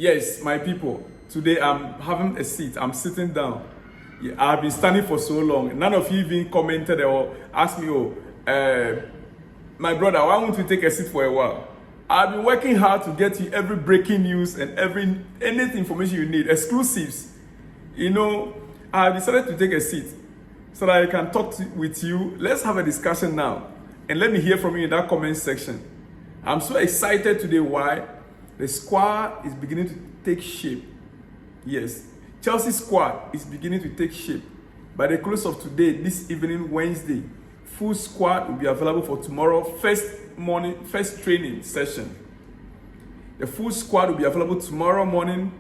Yes, my people, today I'm having a seat. I'm sitting down. Yeah, I've been standing for so long. None of you even commented or asked me, my brother, why won't you take a seat for a while? I've been working hard to get you every breaking news and any information you need, exclusives. I decided to take a seat so that I can talk with you. Let's have a discussion now. And let me hear from you in that comment section. I'm so excited today. Why? The squad is beginning to take shape. Yes, Chelsea's squad is beginning to take shape. By the close of today, this evening, Wednesday, full squad will be available for tomorrow, first training session. The full squad will be available tomorrow morning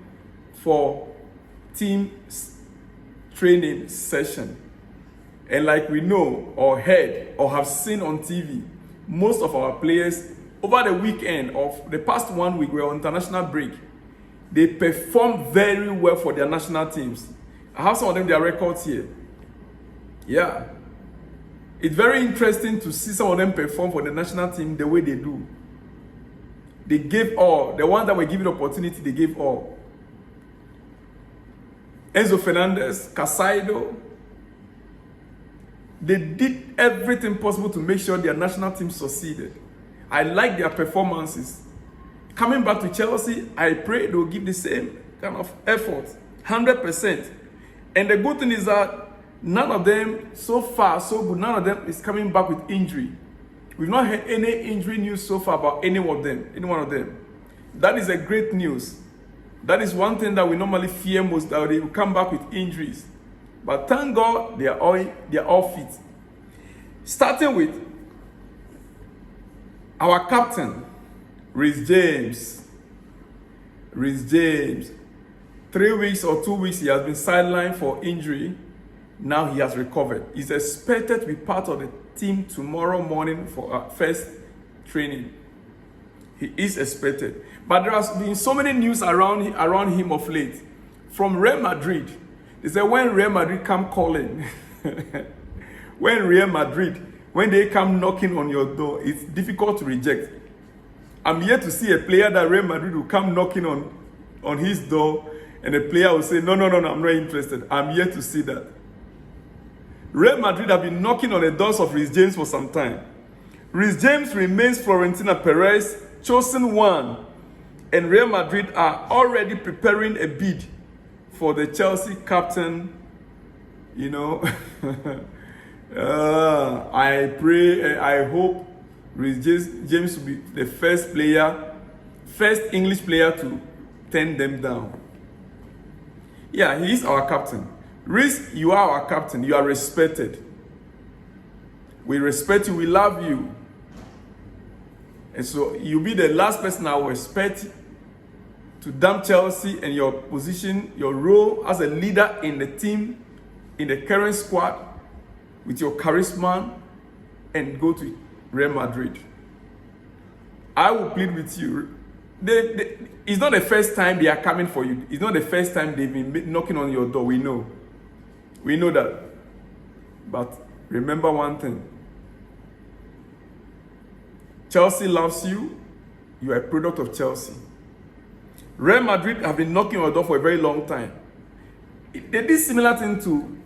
for team training session. And like we know or heard or have seen on TV, most of our players over the weekend of the past 1 week, we were on international break. They performed very well for their national teams. I have some of them, their records here. Yeah. It's very interesting to see some of them perform for the national team the way they do. They gave all. The ones that were given the opportunity, they gave all. Enzo Fernandez, Casado, they did everything possible to make sure their national team succeeded. I like their performances. Coming back to Chelsea, I pray they'll give the same kind of effort, 100%. And the good thing is that none of them, so far, so good, none of them is coming back with injury. We've not heard any injury news so far about any one of them. That is a great news. That is one thing that we normally fear most, that they will come back with injuries. But thank God they are all fit. Starting with our captain, Reece James. Reece James. 3 weeks or 2 weeks he has been sidelined for injury. Now he has recovered. He's expected to be part of the team tomorrow morning for our first training. He is expected. But there has been so many news around him of late. From Real Madrid. They say when Real Madrid come calling, when they come knocking on your door, it's difficult to reject. I'm yet to see a player that Real Madrid will come knocking on his door and the player will say, no, I'm not interested. I'm yet to see that. Real Madrid have been knocking on the doors of Reece James for some time. Reece James remains Florentino Perez chosen one, and Real Madrid are already preparing a bid for the Chelsea captain. I pray, I hope Reece James will be the first English player to turn them down. Yeah, he is our captain. Reece, you are our captain. You are respected. We respect you. We love you. And so you'll be the last person I will expect to dump Chelsea and your position, your role as a leader in the team, in the current squad, with your charisma, and go to Real Madrid. I will plead with you. It's not the first time they are coming for you. It's not the first time they've been knocking on your door. We know. We know that. But remember one thing. Chelsea loves you. You are a product of Chelsea. Real Madrid have been knocking on your door for a very long time. They did similar thing to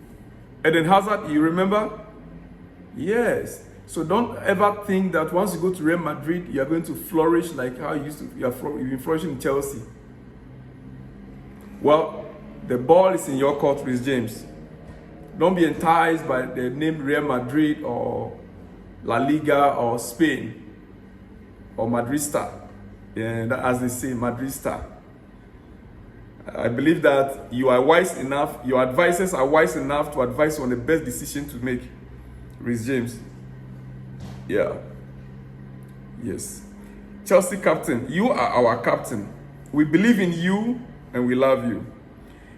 Eden Hazard, you remember? Yes. So don't ever think that once you go to Real Madrid, you are going to flourish like how you've been flourishing in Chelsea. Well, the ball is in your court, Reece James. Don't be enticed by the name Real Madrid or La Liga or Spain or Madrista. Yeah, as they say, Madrista. I believe that you are wise enough, your advisors are wise enough to advise you on the best decision to make. Reece James. Yeah. Yes. Chelsea captain, you are our captain. We believe in you and we love you.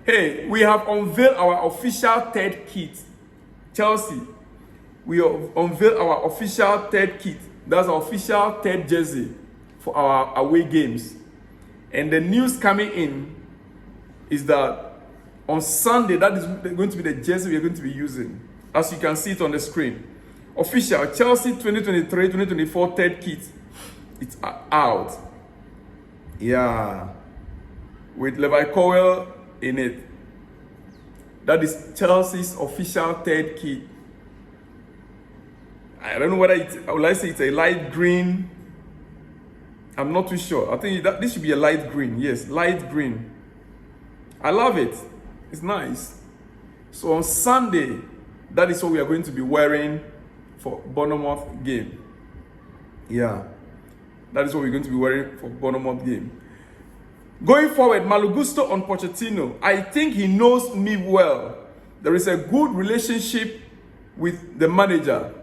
Hey, we have unveiled our official third kit. Chelsea, we have unveiled our official third kit. That's our official third jersey for our away games. And the news coming in is that on Sunday, that is going to be the jersey we are going to be using. As you can see it on the screen. Official Chelsea 2023-2024 third kit. It's out. Yeah. with Levi Cowell in it. That is Chelsea's official third kit. I don't know whether it's a light green. I'm not too sure. I think this should be a light green. Yes, light green. I love it. It's nice. So on Sunday, that is what we are going to be wearing for Bournemouth game. Yeah, that is what we're going to be wearing for Bournemouth game. Going forward, Malo Gusto on Pochettino. I think he knows me well. There is a good relationship with the manager.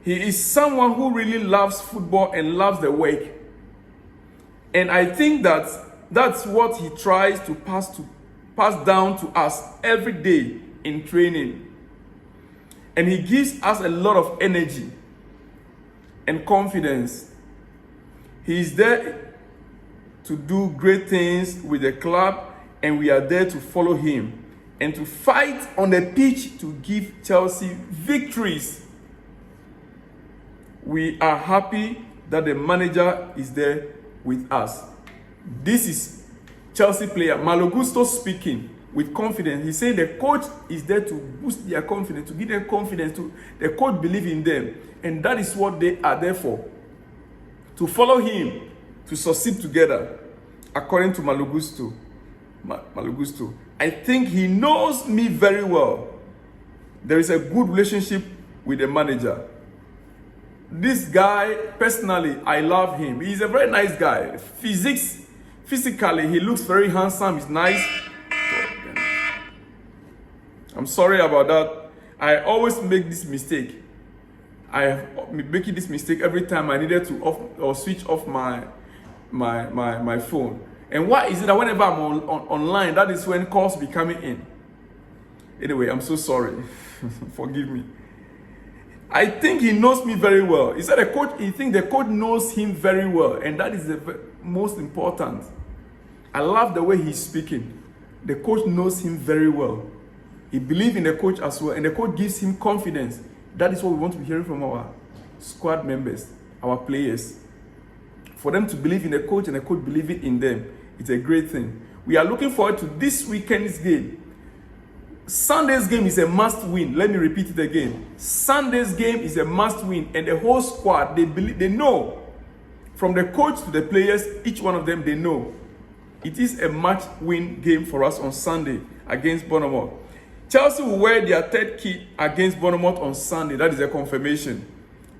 He is someone who really loves football and loves the work. And I think that's what he tries to pass down to us every day in training. And he gives us a lot of energy and confidence. He is there to do great things with the club, and we are there to follow him and to fight on the pitch to give Chelsea victories. We are happy that the manager is there with us. This is Chelsea player Malo Gusto speaking with confidence. He said the coach is there to boost their confidence, to give them confidence, the coach believe in them. And that is what they are there for. To follow him, to succeed together, according to Malo Gusto. I think he knows me very well. There is a good relationship with the manager. This guy, personally, I love him. He's a very nice guy. Physically, he looks very handsome. He's nice. I'm sorry about that. I always make this mistake. I am making this mistake every time I needed to switch off my phone. And why is it that whenever I'm online, that is when calls be coming in? Anyway, I'm so sorry. Forgive me. I think he knows me very well. He said he thinks the coach knows him very well, and that is the most important. I love the way he's speaking. The coach knows him very well. He believes in the coach as well, and the coach gives him confidence. That is what we want to be hearing from our squad members, our players. For them to believe in the coach and the coach believing in them, it's a great thing. We are looking forward to this weekend's game. Sunday's game is a must win. Let me repeat it again. Sunday's game is a must win, and the whole squad, they know. From the coach to the players, each one of them, they know. It is a must win game for us on Sunday against Bournemouth. Chelsea will wear their third kit against Bournemouth on Sunday. That is a confirmation.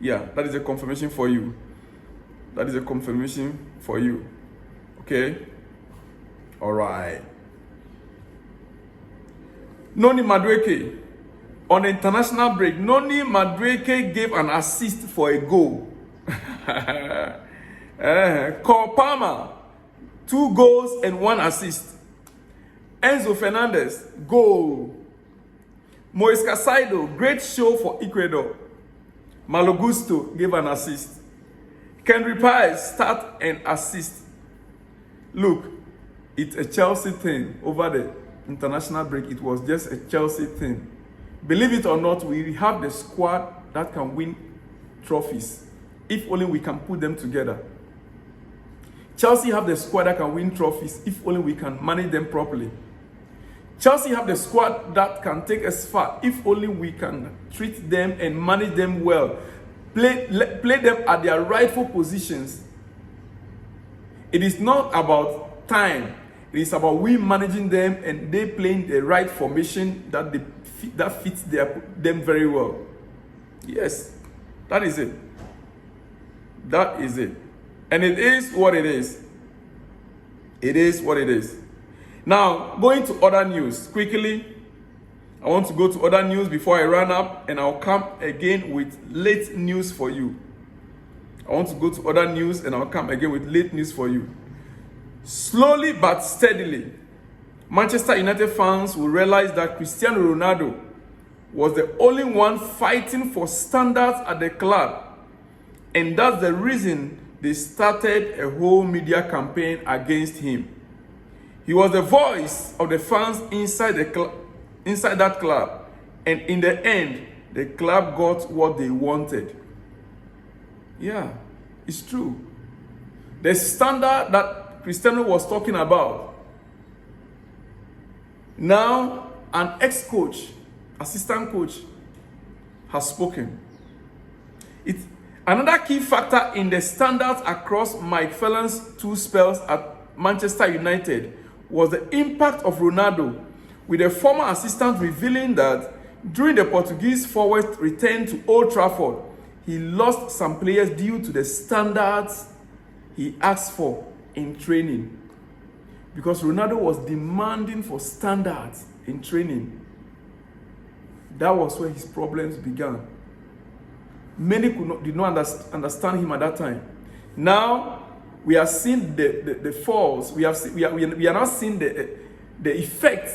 Yeah, that is a confirmation for you. That is a confirmation for you. Okay? All right. Noni Madueke. On the international break, Noni Madueke gave an assist for a goal. Cole Palmer, 2 goals and 1 assist. Enzo Fernandez, goal. Moise Caicedo, great show for Ecuador. Malo Gusto gave an assist. Kendrick Pies, start and assist. Look, it's a Chelsea thing over the international break. It was just a Chelsea thing. Believe it or not, we have the squad that can win trophies if only we can put them together. Chelsea have the squad that can win trophies if only we can manage them properly. Chelsea have the squad that can take us far if only we can treat them and manage them well. Play them at their rightful positions. It is not about time. It is about we managing them and they playing the right formation that fits them very well. Yes, that is it. That is it. And it is what it is. It is what it is. Now, going to other news. Quickly, I want to go to other news before I run up, and I'll come again with late news for you. I want to go to other news, and I'll come again with late news for you. Slowly but steadily, Manchester United fans will realize that Cristiano Ronaldo was the only one fighting for standards at the club. And that's the reason they started a whole media campaign against him. He was the voice of the fans inside that club. And in the end, the club got what they wanted. Yeah, it's true. The standard that Cristiano was talking about Now, an ex-coach, assistant coach, has spoken. It's another key factor in the standards across Mike Phelan's 2 spells at Manchester United was the impact of Ronaldo, with the former assistant revealing that during the Portuguese forward's return to Old Trafford, he lost some players due to the standards he asked for in training. Because Ronaldo was demanding for standards in training. That was where his problems began. Many did not understand him at that time. Now, we are seeing the falls. We are now seeing the effect,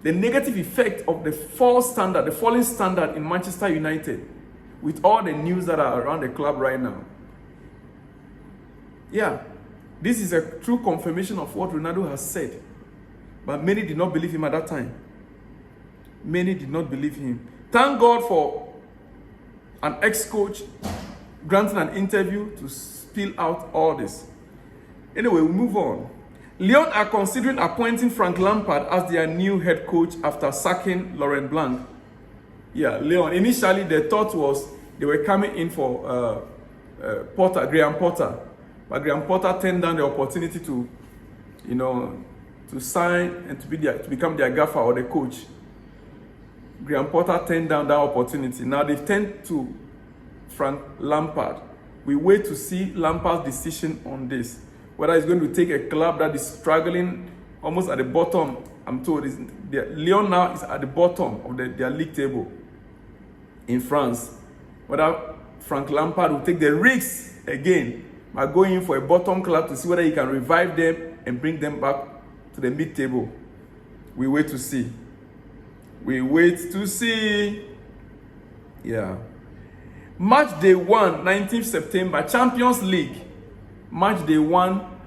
the negative effect of the falling standard in Manchester United, with all the news that are around the club right now. Yeah, this is a true confirmation of what Ronaldo has said. But many did not believe him at that time. Many did not believe him. Thank God for an ex-coach granting an interview to spill out all this. Anyway, we move on. Lyon are considering appointing Frank Lampard as their new head coach after sacking Laurent Blanc. Yeah, Lyon. Initially, the thought was they were coming in for Graham Potter. But Graham Potter turned down the opportunity to, to sign and to become their gaffer or the coach. Graham Potter turned down that opportunity. Now they've turned to Frank Lampard. We wait to see Lampard's decision on this. Whether he's going to take a club that is struggling almost at the bottom. I'm told Lyon now is at the bottom of their league table in France. Whether Frank Lampard will take the risks again by going in for a bottom club to see whether he can revive them and bring them back to the mid-table. We wait to see. We wait to see. Yeah. Match day 1, 19th September, Champions League. Match day 1,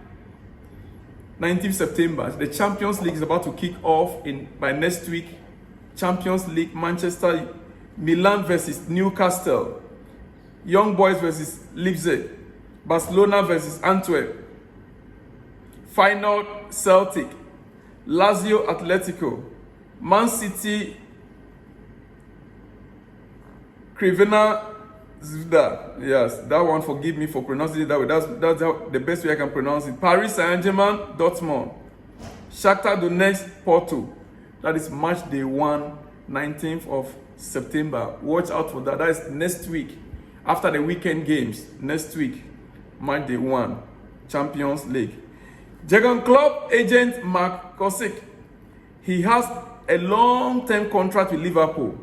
19th September. The Champions League is about to kick off by next week. Champions League, Manchester, Milan versus Newcastle. Young Boys versus Leipzig. Barcelona versus Antwerp. Final Celtic. Lazio Atletico. Man City, Crvena Zvezda. Yes, that one, forgive me for pronouncing it that way. That's the best way I can pronounce it. Paris Saint-Germain, Dortmund. Shakhtar Donetsk, Porto. That is match day 1, 19th of September. Watch out for that. That is next week. After the weekend games, next week, match day 1, Champions League. Jurgen Klopp agent Mark Kosick. He has a long-term contract with Liverpool.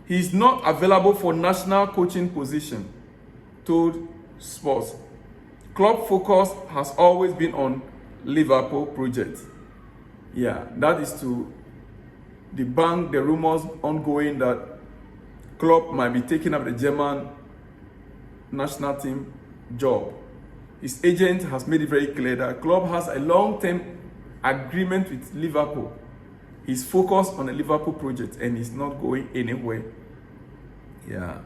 He is not available for national coaching position, told Sports. Club focus has always been on Liverpool project. Yeah, that is to debunk the rumors ongoing that Klopp might be taking up the German national team job. His agent has made it very clear that Klopp has a long-term agreement with Liverpool. He's focused on the Liverpool project and he's not going anywhere. Yeah.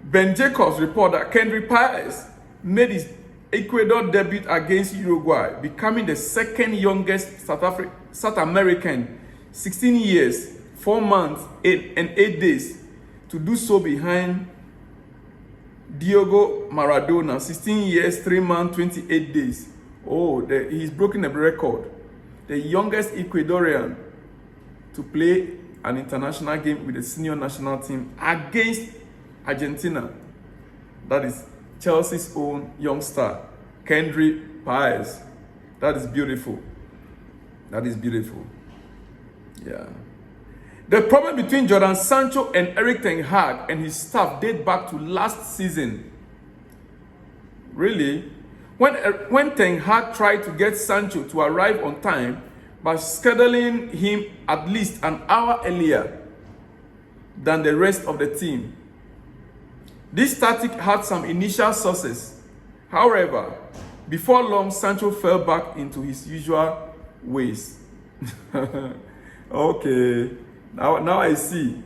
Ben Jacobs report that Kendrick Pies made his Ecuador debut against Uruguay, becoming the second youngest South American, 16 years, 4 months, and 8 days, to do so behind Diego Maradona, 16 years, 3 months, 28 days. Oh, he's broken a record. The youngest Ecuadorian to play an international game with the senior national team against Argentina. That is Chelsea's own young star, Kendrick Pies. That is beautiful. That is beautiful. Yeah. The problem between Jadon Sancho and Erik ten Hag and his staff date back to last season. Really? When ten Hag tried to get Sancho to arrive on time by scheduling him at least an hour earlier than the rest of the team. This tactic had some initial success. However, before long, Sancho fell back into his usual ways. Okay, now I see.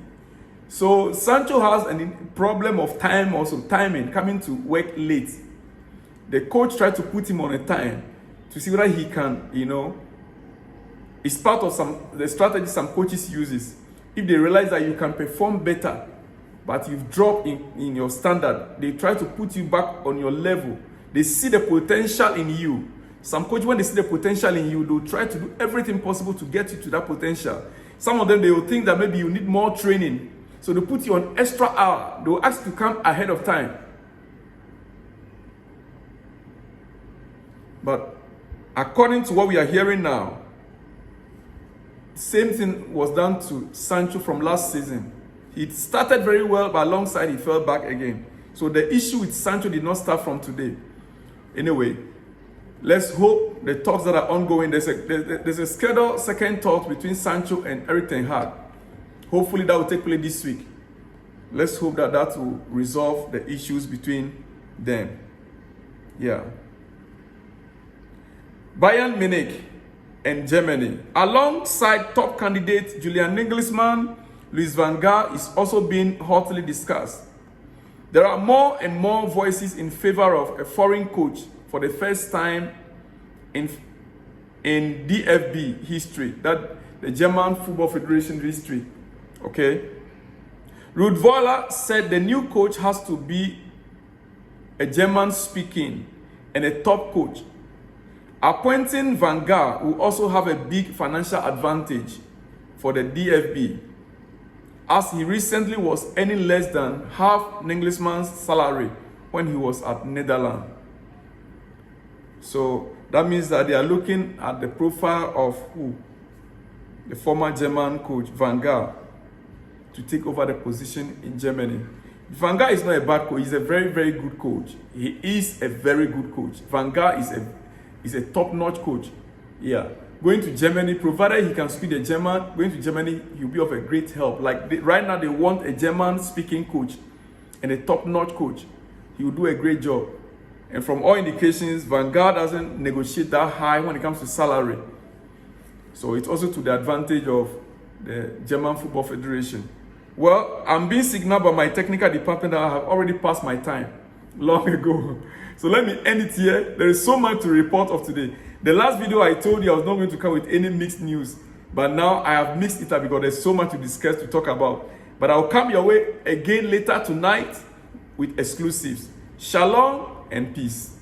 So Sancho has a problem of timing, coming to work late. The coach tried to put him on a time to see whether he can, it's part of the strategy some coaches uses. If they realize that you can perform better, but you've dropped in your standard, they try to put you back on your level. They see the potential in you. Some coaches, when they see the potential in you, they'll try to do everything possible to get you to that potential. Some of them, they will think that maybe you need more training. So they put you on extra hour. They will ask you to come ahead of time. But according to what we are hearing now, same thing was done to Sancho from last season. He started very well, but alongside he fell back again. So the issue with Sancho did not start from today. Anyway, let's hope the talks that are ongoing, there's a scheduled second talk between Sancho and Erik ten Hag. Hopefully that will take place this week. Let's hope that will resolve the issues between them. Yeah. Bayern Munich and Germany. Alongside top candidate Julian Nagelsmann, Louis van Gaal is also being hotly discussed. There are more and more voices in favor of a foreign coach for the first time in DFB history, that the German Football Federation history. Okay? Ruud Voller said the new coach has to be a German-speaking and a top coach. Appointing Van Gaal will also have a big financial advantage for the DFB, as he recently was earning less than half Nagelsmann's salary when he was at Netherlands. So that means that they are looking at the profile of who? The former German coach, Van Gaal, to take over the position in Germany. Van Gaal is not a bad coach. He's a very, very good coach. He is a very good coach. Van Gaal is a top-notch coach. Yeah. Going to Germany, provided he can speak the German, going to Germany, he'll be of a great help. Right now, they want a German-speaking coach and a top-notch coach. He will do a great job. And from all indications, Van Gaal doesn't negotiate that high when it comes to salary. So it's also to the advantage of the German Football Federation. Well, I'm being signaled by my technical department that I have already passed my time long ago. So let me end it here. There is so much to report of today. The last video I told you I was not going to come with any mixed news. But now I have mixed it up because there's so much to discuss, to talk about. But I'll come your way again later tonight with exclusives. Shalom and peace.